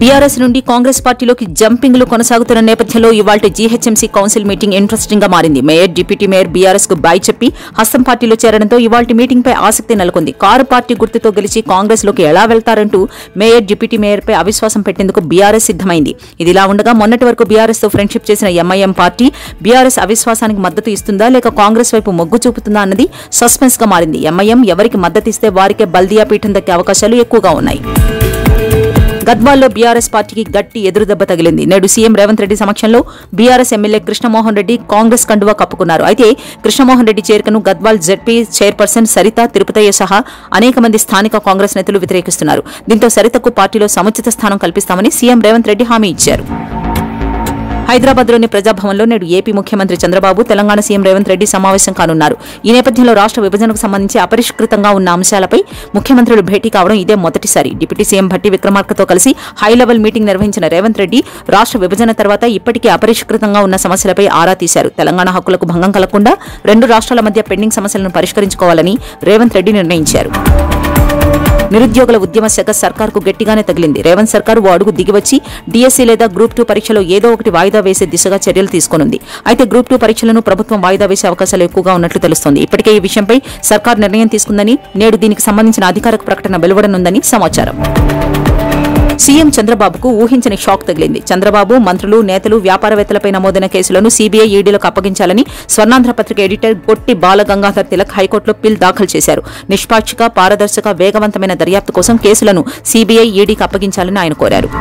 BRS నుండి కాంగ్రెస్ పార్టీలోకి జంపింగ్లు కొనసాగుతున్న నేపథ్యంలో ఇవాల్టి జీహెచ్ఎంసీ కౌన్సిల్ మీటింగ్ ఇంట్రెస్టింగ్ గా మారింది. మేయర్, డిప్యూటీ మేయర్ బీఆర్ఎస్ కు బాయ్ చెప్పి హస్తం పార్టీలో చేరడంతో ఇవాల్టి మీటింగ్ పై ఆసక్తి నెలకొంది. కారు పార్టీ గుర్తుతో గెలిచి కాంగ్రెస్ లోకి ఎలా వెళ్తారంటూ మేయర్, డిప్యూటీ మేయర్ పై అవిశ్వాసం పెట్టేందుకు బీఆర్ఎస్ సిద్దమైంది. ఇదిలా ఉండగా మొన్నటి వరకు బీఆర్ఎస్ తో ఫ్రెండ్షిప్ చేసిన ఎంఐఎం పార్టీ బీఆర్ఎస్ అవిశ్వాసానికి మద్దతు ఇస్తుందా లేక కాంగ్రెస్ వైపు మొగ్గు చూపుతుందా అన్నది సస్పెన్స్ గా మారింది. ఎంఐఎం ఎవరికి మద్దతు ఇస్తే వారికే బల్దియా పీఠం దక్కే అవకాశాలు ఎక్కువగా ఉన్నాయి. గద్వాల్లో బీఆర్ఎస్ పార్టీకి గట్టి ఎదురుదెబ్బ తగిలింది. నేడు సీఎం రేవంత్ రెడ్డి సమక్షంలో బీఆర్ఎస్ ఎమ్మెల్యే కృష్ణమోహన్ రెడ్డి కాంగ్రెస్ కండువా కప్పుకున్నారు. అయితే కృష్ణమోహన్ రెడ్డి చేరికను గద్వాల్ జెడ్పీ చైర్పర్సన్ సరిత తిరుపతయ్య సహా అనేక మంది స్థానిక కాంగ్రెస్ నేతలు వ్యతిరేకిస్తున్నారు. దీంతో సరితకు పార్టీలో సముచిత స్థానం కల్పిస్తామని సీఎం రేవంత్ రెడ్డి హామీ ఇచ్చారు. హైదరాబాద్లోని ప్రజాభవన్లో నేడు ఏపీ ముఖ్యమంత్రి చంద్రబాబు, తెలంగాణ సీఎం రేవంత్ రెడ్డి సమావేశం కానున్నారు. ఈ నేపథ్యంలో రాష్ట్ర విభజనకు సంబంధించి అపరిష్కృతంగా ఉన్న అంశాలపై ముఖ్యమంత్రులు భేటీ కావడం ఇదే మొదటిసారి. డిప్యూటీ సీఎం భట్టి విక్రమార్కతో కలిసి హై లెవెల్ మీటింగ్ నిర్వహించిన రేవంత్ రెడ్డి రాష్ట్ర విభజన తర్వాత ఇప్పటికీ అపరిష్కృతంగా ఉన్న సమస్యలపై ఆరా తీశారు. తెలంగాణ హక్కులకు భంగం కలగకుండా రెండు రాష్ట్రాల మధ్య పెండింగ్ సమస్యలను పరిష్కరించుకోవాలని రేవంత్ రెడ్డి నిర్ణయించారు. నిరుద్యోగుల ఉద్యమ శాఖ సర్కార్కు గట్టిగానే తగిలింది. రేవంత్ సర్కార్ ఓ అడుగు దిగివచ్చి డీఎస్సీ లేదా గ్రూప్ 2 పరీక్షలో ఏదో ఒకటి వాయిదా వేసే దిశగా చర్యలు తీసుకునుంది. అయితే గ్రూప్ 2 పరీక్షలను ప్రభుత్వం వాయిదా వేసే అవకాశాలు ఎక్కువగా ఉన్నట్లు తెలుస్తోంది. ఇప్పటికే ఈ విషయంపై సర్కార్ నిర్ణయం తీసుకుందని, నేడు దీనికి సంబంధించిన అధికారిక ప్రకటన వెలువడనుందని సమాచారం. సీఎం చంద్రబాబుకు ఊహించని షాక్ తగిలింది. చంద్రబాబు, మంత్రులు, నేతలు, వ్యాపారవేత్తలపై నమోదైన కేసులను సీబీఐ, ఈడీలకు అప్పగించాలని స్వర్ణాంధ్ర పత్రిక ఎడిటర్ పొట్టి బాలగంగాధర్ తిలక్ హైకోర్టులో పిల్ దాఖలు చేశారు. నిష్పాక్షిక, పారదర్శక, వేగవంతమైన దర్యాప్తు కోసం కేసులను సీబీఐ, ఈడీకి అప్పగించాలని ఆయన కోరారు.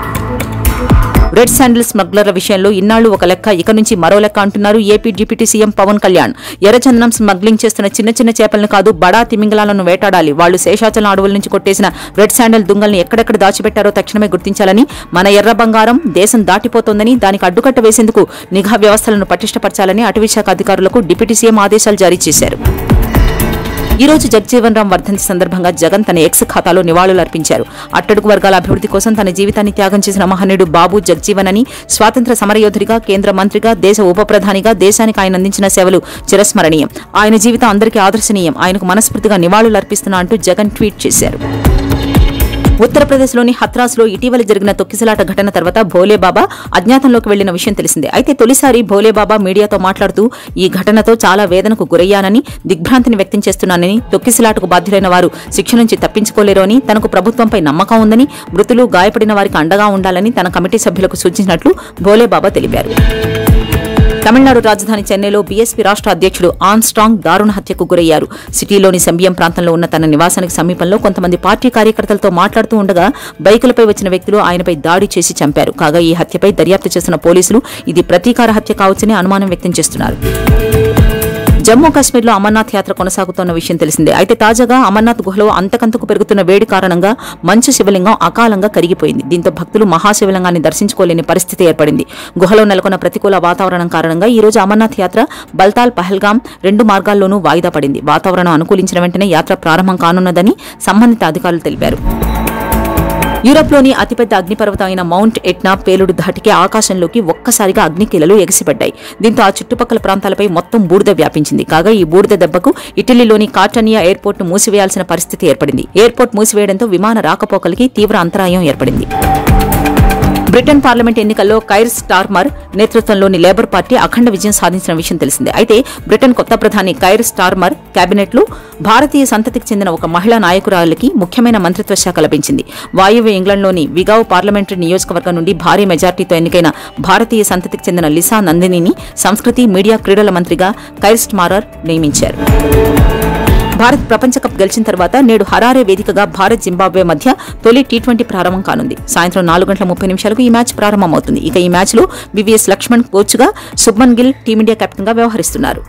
రెడ్ శాండిల్ స్మగ్లర్ల విషయంలో ఇన్నాళ్లు ఒక లెక్క, ఇక నుంచి మరో లెక్క అంటున్నారు AP deputy CM Pawan Kalyan. ఎర్రచందనం స్మగ్లింగ్ చేస్తున్న చిన్న చిన్న చేపలను కాదు, బడా తిమింగలాలను వేటాడాలి. వాళ్లు శేషాచలం అడవుల నుంచి కొట్టేసిన రెడ్ శాండిల్ దుంగల్ని ఎక్కడెక్కడ దాచిపెట్టారో తక్షణమే గుర్తించాలని, మన ఎర్ర బంగారం దేశం దాటిపోతోందని దానికి అడ్డుకట్ట వేసేందుకు నిఘా వ్యవస్థలను పటిష్టపరచాలని అటవీశాఖ అధికారులకు డిప్యూటీ సీఎం ఆదేశాలు జారీ చేశారు. ఈ రోజు జగ్జీవన్ రామ్ వర్ధంతి సందర్భంగా జగన్ తన ఎక్స్ ఖాతాలో నివాళులర్పించారు. అట్టడుగు వర్గాల అభివృద్ధి కోసం తన జీవితాన్ని త్యాగం చేసిన మహనీయుడు బాబు జగ్జీవన్ అని, స్వాతంత్ర సమరయోధుడిగా, కేంద్ర మంత్రిగా, దేశ ఉప ప్రధానిగా దేశానికి ఆయన అందించిన సేవలు చిరస్మరణీయం. ఆయన జీవితం అందరికీ ఆదర్శనీయం. ఆయనకు మనస్ఫూర్తిగా నివాళులర్పిస్తున్నా అంటూ జగన్ ట్వీట్ చేశారు. ఉత్తరప్రదేశ్లోని హత్రాస్లో ఇటీవల జరిగిన తొక్కిసలాట ఘటన తర్వాత భోలేబాబా అజ్ఞాతంలోకి వెళ్లిన విషయం తెలిసిందే. అయితే తొలిసారి భోలేబాబా మీడియాతో మాట్లాడుతూ ఈ ఘటనతో చాలా వేదనకు గురయ్యానని, దిగ్భ్రాంతిని వ్యక్తం చేస్తున్నానని, తొక్కిసలాటకు బాధ్యులైన వారు శిక్ష నుంచి తప్పించుకోలేరు అని, తనకు ప్రభుత్వంపై నమ్మకం ఉందని, మృతులు, గాయపడిన వారికి అండగా ఉండాలని తన కమిటీ సభ్యులకు సూచించినట్లు భోలేబాబా తెలిపారు. తమిళనాడు రాజధాని చెన్నైలో బీఎస్పీ రాష్ట్ర అధ్యక్షుడు ఆర్మ్స్ట్రాంగ్ దారుణ హత్యకు గురయ్యారు. సిటీలోని సంబియం ప్రాంతంలో ఉన్న తన నివాసానికి సమీపంలో కొంతమంది పార్టీ కార్యకర్తలతో మాట్లాడుతూ ఉండగా బైకులపై వచ్చిన వ్యక్తులు ఆయనపై దాడి చేసి చంపారు. కాగా ఈ హత్యపై దర్యాప్తు చేస్తున్న పోలీసులు ఇది ప్రతీకార హత్య కావచ్చని అనుమానం వ్యక్తం చేస్తున్నారు. జమ్మూ కాశ్మీర్లో అమర్నాథ్ యాత్ర కొనసాగుతోన్న విషయం తెలిసిందే. అయితే తాజాగా అమర్నాథ్ గుహలో అంతకంతకు పెరుగుతున్న వేడి కారణంగా మంచు శివలింగం అకాలంగా కరిగిపోయింది. దీంతో భక్తులు మహాశివలింగాన్ని దర్శించుకోలేని పరిస్థితి ఏర్పడింది. గుహలో నెలకొన్న ప్రతికూల వాతావరణం కారణంగా ఈ రోజు అమర్నాథ్ యాత్ర బల్తాల్, పహల్గాం 2 మార్గాల్లోనూ వాయిదా పడింది. వాతావరణం అనుకూలించిన వెంటనే యాత్ర ప్రారంభం కానున్నదని సంబంధిత అధికారులు తెలిపారు. యూరప్లోని అతిపెద్ద అగ్నిపర్వతం అయిన మౌంట్ ఎట్నా పేలుడు ధాటికి ఆకాశంలోకి ఒక్కసారిగా అగ్నికీలలు ఎగిసిపడ్డాయి. దీంతో ఆ చుట్టుపక్కల ప్రాంతాలపై మొత్తం బూడిద వ్యాపించింది. కాగా ఈ బూడిద దెబ్బకు ఇటలీలోని కాటనియా ఎయిర్పోర్ట్ మూసివేయాల్సిన పరిస్థితి ఏర్పడింది. ఎయిర్పోర్ట్ మూసివేయడంతో విమాన రాకపోకలకి తీవ్ర అంతరాయం ఏర్పడింది. బ్రిటన్ పార్లమెంట్ ఎన్నికల్లో కైర్ స్టార్మర్ నేతృత్వంలోని లేబర్ పార్టీ అఖండ విజయం సాధించిన విషయం తెలిసిందే. అయితే బ్రిటన్ కొత్త ప్రధాని కైర్ స్టార్మర్ కేబినెట్లో భారతీయ సంతతికి చెందిన ఒక మహిళా నాయకురాలికి ముఖ్యమైన మంత్రిత్వ శాఖ లభించింది. వాయువ్య ఇంగ్లండ్లోని విగావ్ పార్లమెంటరీ నియోజకవర్గం నుండి భారీ మెజార్టీతో ఎన్నికైన భారతీయ సంతతికి చెందిన లిసా నందినిని సంస్కృతి, మీడియా, క్రీడల మంత్రిగా కైర్ స్టార్మర్ నియమించారు. భారత్ ప్రపంచ కప్ గెలిచిన తర్వాత నేడు హరారే వేదికగా భారత్, జింబాబ్వే మధ్య తొలి టీ20 ప్రారంభం కానుంది. సాయంత్రం 4:30 ఈ మ్యాచ్ ప్రారంభమవుతుంది. ఇక ఈ మ్యాచ్లో వివిఎస్ లక్ష్మణ్ కోచ్గా, శుభ్మన్ గిల్ టీమిండియా కెప్టెన్గా వ్యవహరిస్తున్నారు.